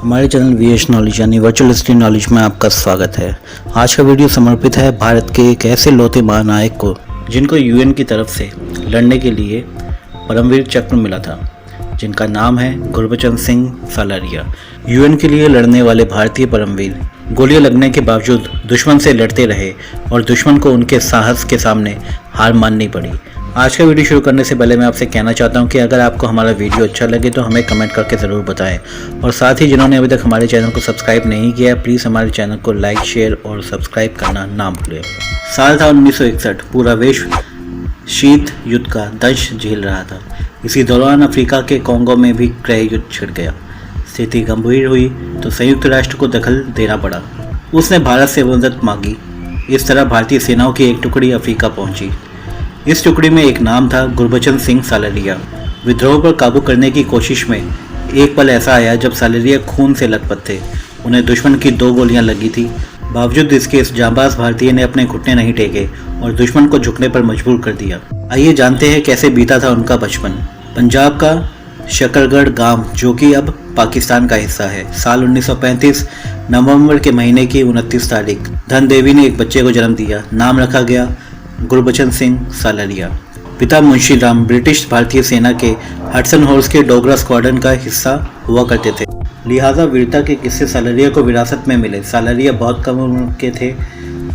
हमारे channel VH knowledge यानी virtual history knowledge में आपका स्वागत है। आज का वीडियो समर्पित है भारत के एक ऐसे लौते महानायक को जिनको यूएन की तरफ से लड़ने के लिए परमवीर चक्र मिला था, जिनका नाम है गुरबचन सिंह सालारिया। यूएन के लिए लड़ने वाले भारतीय परमवीर गोलियां लगने के बावजूद दुश्मन से लड़ते रहे और दुश्मन को उनके साहस के सामने हार माननी पड़ी। आज का वीडियो शुरू करने से पहले मैं आपसे कहना चाहता हूं कि अगर आपको हमारा वीडियो अच्छा लगे तो हमें कमेंट करके ज़रूर बताएं, और साथ ही जिन्होंने अभी तक हमारे चैनल को सब्सक्राइब नहीं किया है प्लीज़ हमारे चैनल को लाइक, शेयर और सब्सक्राइब करना ना भूलें। साल था 1961। पूरा विश्व शीत युद्ध का दंश झेल रहा था। इसी दौरान अफ्रीका के कोंगो में भी गृह युद्ध छिड़ गया। स्थिति गंभीर हुई तो संयुक्त राष्ट्र को दखल देना पड़ा। उसने भारत से मदद मांगी। इस तरह भारतीय सेनाओं की एक टुकड़ी अफ्रीका पहुंची। इस टुकड़ी में एक नाम था गुरबचन सिंह सालारिया। विद्रोह पर काबू करने की कोशिश में एक पल ऐसा आया जब सालारिया खून से लथपथ थे। उन्हें दुश्मन की 2 गोलियां लगी थी। बावजूद इसके इस जांबाज भारतीय ने अपने घुटने नहीं टेके और दुश्मन को झुकने पर मजबूर कर दिया। आइए जानते हैं कैसे बीता था उनका बचपन। पंजाब का शकरगढ़ गांव, जो कि अब पाकिस्तान का हिस्सा है। साल 1935 नवंबर के महीने की 29 तारीख धन देवी ने एक बच्चे को जन्म दिया। नाम रखा गया गुरबचन सिंह सालारिया। पिता मुंशी राम ब्रिटिश भारतीय सेना के हडसन हॉर्स के डोगरा स्क्वाड्रन का हिस्सा हुआ करते थे, लिहाजा वीरता के किस्से सालारिया को विरासत में मिले। सालारिया बहुत कम उम्र के थे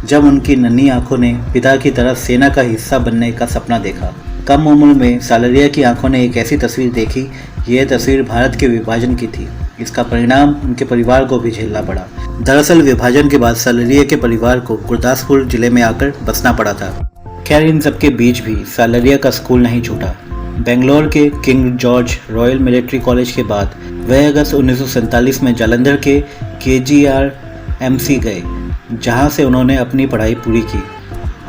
जब उनकी नन्ही आंखों ने पिता की तरह सेना का हिस्सा बनने का सपना देखा। कम उम्र में सालारिया की आंखों ने एक ऐसी तस्वीर देखी। यह तस्वीर भारत के विभाजन की थी। इसका परिणाम उनके परिवार को भी झेलना पड़ा। दरअसल विभाजन के बाद सालारिया के परिवार को गुरदासपुर जिले में आकर बसना पड़ा था। खैर, इन सबके बीच भी सालारिया का स्कूल नहीं छूटा। बेंगलोर के king George royal military college के बाद वह अगस्त 1947 में जालंधर के KGRMC गए, जहां से उन्होंने अपनी पढ़ाई पूरी की।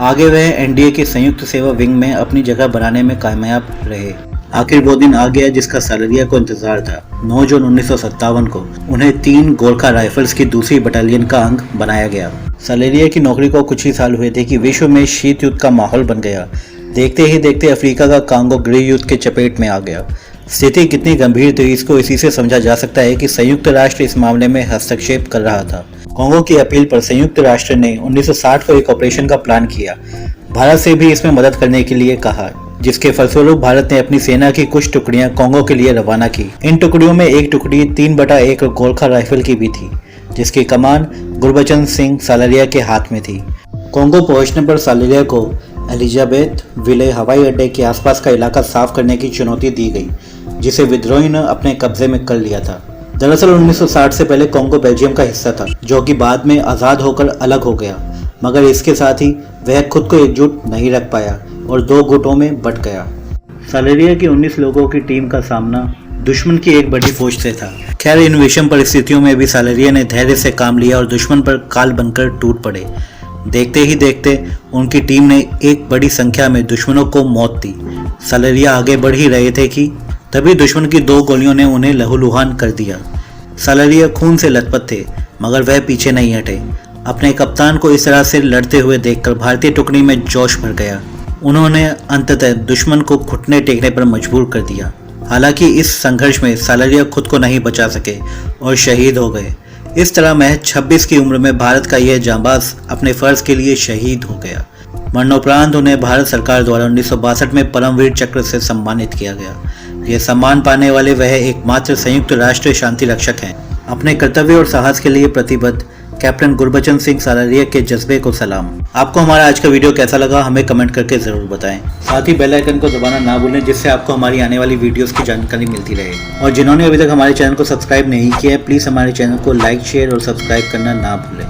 आगे वह एनडीए के संयुक्त सेवा विंग में अपनी जगह बनाने में कामयाब रहे। आखिर वो दिन आ गया जिसका सालारिया को इंतजार था। 9 जून 1957 को उन्हें 3 गोरखा राइफल्स की दूसरी बटालियन का अंग बनाया गया। सालारिया की नौकरी को कुछ ही साल हुए थे कि विश्व में शीत युद्ध का माहौल बन गया। देखते ही देखते अफ्रीका का कांगो गृह युद्ध के चपेट में आ गया। स्थिति कितनी गंभीर थी इसको इसी से समझा जा सकता है कि संयुक्त राष्ट्र इस मामले में हस्तक्षेप कर रहा था। कांगो की अपील पर संयुक्त राष्ट्र ने 1960 को एक ऑपरेशन का प्लान किया। भारत से भी इसमें मदद करने के लिए कहा, जिसके फलस्वरूप भारत ने अपनी सेना की कुछ टुकड़ियां कांगो के लिए रवाना की। इन टुकड़ियों में एक टुकड़ी 3/1 गोरखा राइफल की भी थी, जिसकी कमान गुरबचन सिंह सालारिया के हाथ में थी। कांगो पहुंचने पर सालारिया को एलिजाबेथ विले हवाई अड्डे के आसपास का इलाका साफ करने की चुनौती दी गई, जिसे विद्रोहियों ने अपने कब्जे में कर लिया था। दरअसल 1960 से पहले कांगो बेल्जियम का हिस्सा था, जो कि बाद में आज़ाद होकर अलग हो गया, मगर इसके साथ ही वह खुद को एकजुट नहीं रख पाया और 2 गुटों में बंट गया। सालारिया की 19 लोगों की टीम का सामना दुश्मन की एक बड़ी फौज से था। खैर, इन विषम परिस्थितियों में भी सालारिया ने धैर्य से काम लिया और दुश्मन पर काल बनकर टूट पड़े। देखते ही देखते उनकी टीम ने एक बड़ी संख्या में दुश्मनों को मौत दी। सालारिया आगे बढ़ ही रहे थे कि तभी दुश्मन की 2 गोलियों ने उन्हें लहूलुहान कर दिया। सालारिया खून से लथपथ थे, मगर वह पीछे नहीं हटे। अपने कप्तान को इस तरह से लड़ते हुए देखकर भारतीय टुकड़ी में जोश भर गया। उन्होंने अंततः दुश्मन को घुटने टेकने पर मजबूर कर दिया। हालांकि इस संघर्ष में सालारिया खुद को नहीं बचा सके और शहीद हो गए। इस तरह महज 26 की उम्र में भारत का यह जांबाज अपने फर्ज के लिए शहीद हो गया। मरणोपरांत उन्हें भारत सरकार द्वारा 1962 में परमवीर चक्र से सम्मानित किया गया। यह सम्मान पाने वाले वह एकमात्र संयुक्त राष्ट्र शांति रक्षक हैं। अपने कर्तव्य और साहस के लिए प्रतिबद्ध कैप्टन गुरबचन सिंह सालारिया के जज्बे को सलाम। आपको हमारा आज का वीडियो कैसा लगा हमें कमेंट करके जरूर बताएं। साथ ही बेल आइकन को दबाना ना भूलें, जिससे आपको हमारी आने वाली वीडियोस की जानकारी मिलती रहे। और जिन्होंने अभी तक हमारे चैनल को सब्सक्राइब नहीं किया है प्लीज़ हमारे चैनल को लाइक, शेयर और सब्सक्राइब करना ना भूलें।